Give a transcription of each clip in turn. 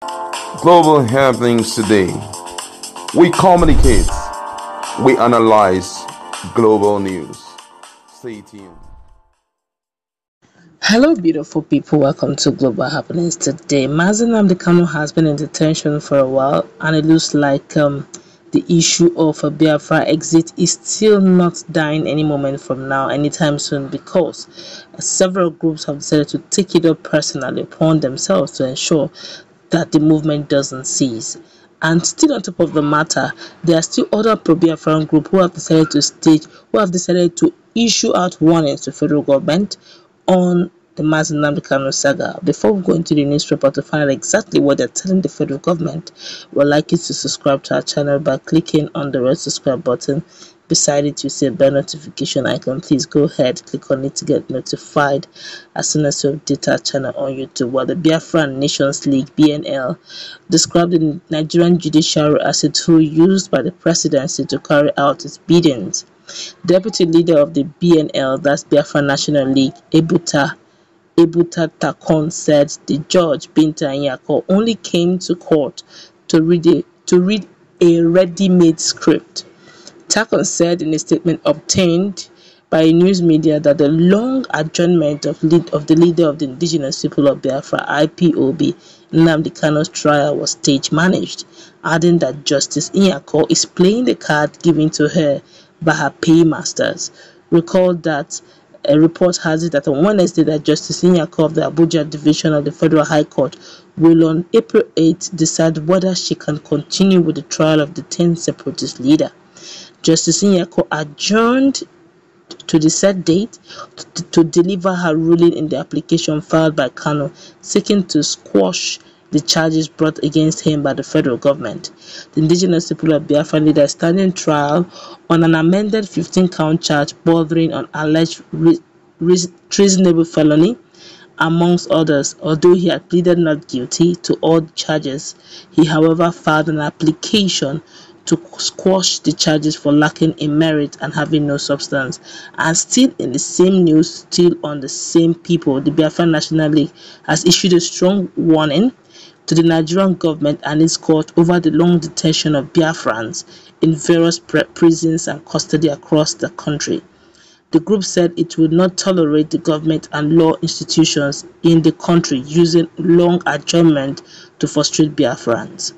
Global happenings today. We communicate, we analyze global news. Stay tuned. Hello, beautiful people. Welcome to Global Happenings today. Nnamdi Kanu has been in detention for a while, and it looks like the issue of a Biafra exit is still not dying any moment from now, anytime soon, because several groups have decided to take it up personally upon themselves to ensure that the movement doesn't cease. And still on top of the matter, there are still other pro-Biafran groups who have decided to issue out warnings to federal government on the Nnamdi Kanu saga. Before we go into the newspaper to find out exactly what they're telling the federal government, we'd like you to subscribe to our channel by clicking on the red subscribe button. Beside it, you see a bell notification icon. Please go ahead, click on it to get notified as soon as you update our channel on YouTube. While the Biafran Nations League (BNL) described the Nigerian judiciary as a tool used by the presidency to carry out its biddings. Deputy leader of the BNL, that's Biafra National League, Ebuta Takon, said the judge, Binta and Nyako, only came to court to read a ready-made script. Takon said in a statement obtained by a news media that the long adjournment of the leader of the indigenous people of Biafra, Ipob, Nnamdi Kanu's trial was stage-managed, adding that Justice Nyako is playing the card given to her by her paymasters. Recall that a report has it that on Wednesday that Justice Nyako of the Abuja Division of the Federal High Court will on April 8 decide whether she can continue with the trial of the 10th separatist leader. Justice Nyako adjourned to the set date to deliver her ruling in the application filed by Kanu, seeking to squash the charges brought against him by the federal government. The indigenous people of Biafra leader is standing trial on an amended 15-count charge bordering on alleged treasonable felony, amongst others. Although he had pleaded not guilty to all charges, he however filed an application to squash the charges for lacking in merit and having no substance. And still in the same news, still on the same people, the Biafra National League has issued a strong warning to the Nigerian government and its court over the long detention of Biafrans in various prisons and custody across the country. The group said it would not tolerate the government and law institutions in the country using long adjournment to frustrate Biafrans.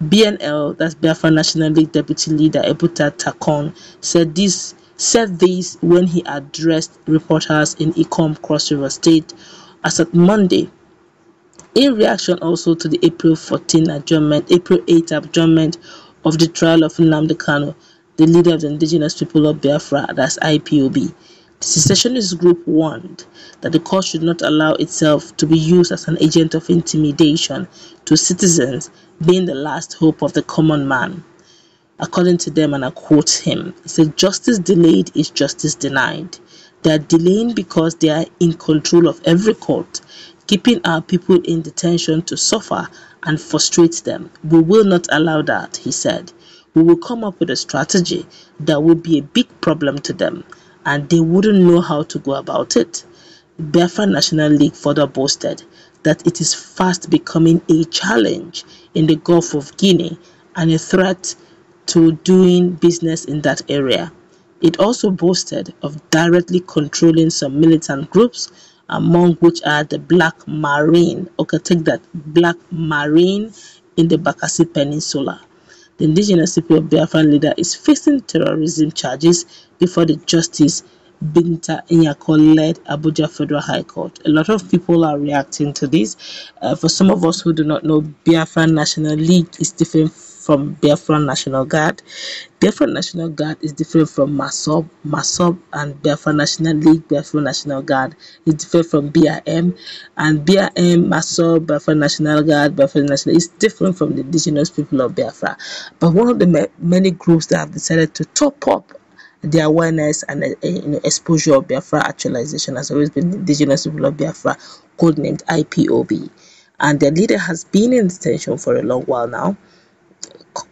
BNL, that's Biafra National League Deputy Leader Ebuta Takon, said this when he addressed reporters in Ipob, Cross River State, as at Monday. In reaction also to the April 8 adjournment of the trial of Nnamdi Kanu, the leader of the indigenous people of Biafra, that's Ipob, the secessionist group warned that the court should not allow itself to be used as an agent of intimidation to citizens, being the last hope of the common man. According to them, and I quote him, he said, "Justice delayed is justice denied. They are delaying because they are in control of every court, keeping our people in detention to suffer and frustrate them. We will not allow that," he said. "We will come up with a strategy that will be a big problem to them, and they wouldn't know how to go about it." Biafra National League further boasted that it is fast becoming a challenge in the Gulf of Guinea and a threat to doing business in that area. It also boasted of directly controlling some militant groups, among which are the Black Marine, Black Marine in the Bakassi Peninsula. The indigenous people of Biafran leader is facing terrorism charges before the Justice Binta Nyako-led Abuja Federal High Court. A lot of people are reacting to this. For some of us who do not know, Biafra National League is different from Biafra National Guard. Biafra National Guard is different from Masob and Biafra National League, Biafra National Guard is different from BRM, and BRM, Masob, Biafra National Guard, Biafra National is different from the indigenous people of Biafra. But one of the many groups that have decided to top up the awareness and exposure of Biafra actualization has always been the indigenous people of Biafra, codenamed Ipob, and their leader has been in detention for a long while now,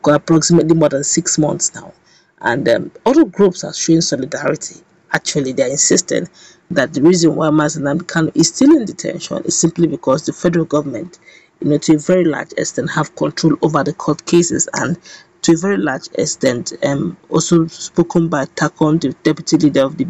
approximately more than 6 months now. And other groups are showing solidarity. Actually, they are insisting that the reason why Nnamdi Kanu is still in detention is simply because the federal government to a very large extent have control over the court cases, and to a very large extent also spoken by Takon, the deputy leader of the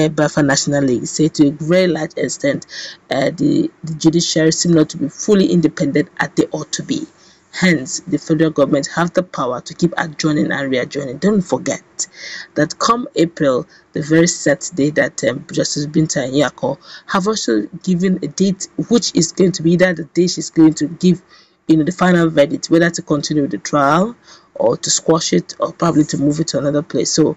Biafra National League, said to a very large extent the judiciary seem not to be fully independent as they ought to be. Hence, the federal government have the power to keep adjourning and re-adjourning. Don't forget that come April, the very set day that Justice Binta and Nyako have also given a date, which is going to be either the day she's going to give the final verdict, whether to continue the trial or to squash it or probably to move it to another place. So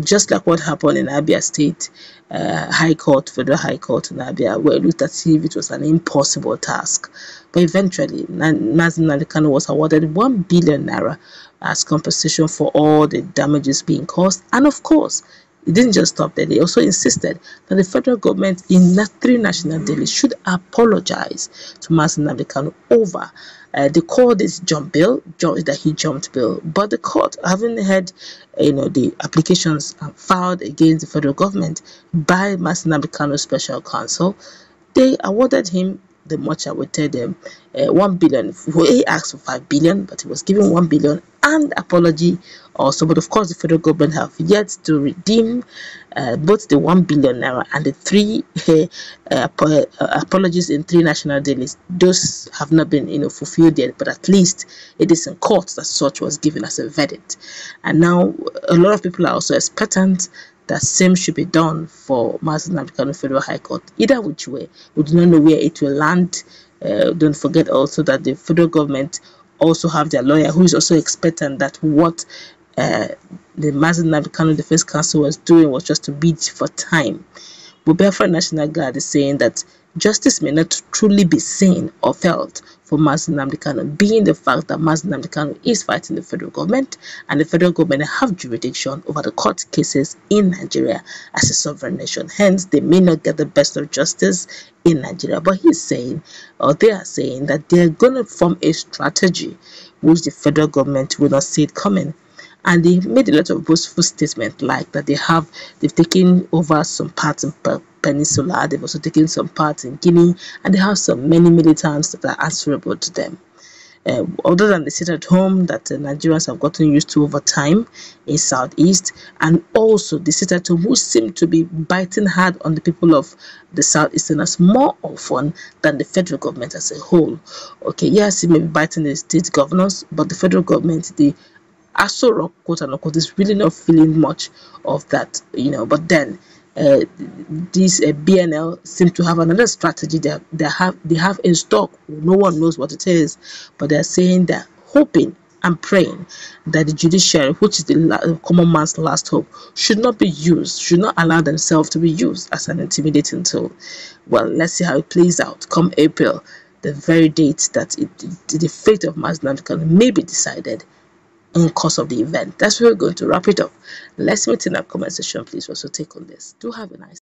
just like what happened in Abia State High Court, Federal High Court in Abia, where it looked as if it was an impossible task. But eventually, Nnamdi Kanu was awarded 1 billion naira as compensation for all the damages being caused. And of course, it didn't just stop there. They also insisted that the federal government in 3 national dailies should apologize to Nnamdi Kanu over they called this jump bill, that he jumped bill. But the court, having heard the applications filed against the federal government by Nnamdi Kanu's special counsel, they awarded him the much awaited 1 billion. He asked for 5 billion, but he was given 1 billion and apology also. But of course, the federal government have yet to redeem both the 1 billion naira and the 3 apologies in 3 national dailies. Those have not been fulfilled yet, but at least it is in court that such was given as a verdict. And now a lot of people are also expectant that same should be done for Nnamdi Kanu Federal High Court. Either which way, we do not know where it will land. Don't forget also that the federal government also have their lawyer who is also expectant that what the Nnamdi Kanu Defense Council was doing was just to bid for time. But Biafra National Guard is saying that justice may not truly be seen or felt for Nnamdi Kanu, being the fact that Nnamdi Kanu is fighting the federal government, and the federal government have jurisdiction over the court cases in Nigeria as a sovereign nation. Hence, they may not get the best of justice in Nigeria. But he's saying, or they are saying, that they're going to form a strategy which the federal government will not see it coming. And they made a lot of boastful statements like that they've taken over some parts in Peninsula, they've also taken some parts in Guinea, and they have many militants that are answerable to them. Other than the sit at home that Nigerians have gotten used to over time in Southeast, and also the sit at home who seem to be biting hard on the people of the Southeasterners more often than the federal government as a whole. Okay, yes, it may be biting the state governors, but the federal government, the Aso Rock, quote unquote, is really not feeling much of that, But then these BNL seem to have another strategy they have in stock. No one knows what it is, but they're saying they're hoping and praying that the judiciary, which is the common man's last hope, should not allow themselves to be used as an intimidating tool. Well, let's see how it plays out come April, the very date that the fate of Nnamdi Kanu may be decided in course of the event. That's where we're going to wrap it up. Let's meet in our comment section, please. Also take on this. Do have a nice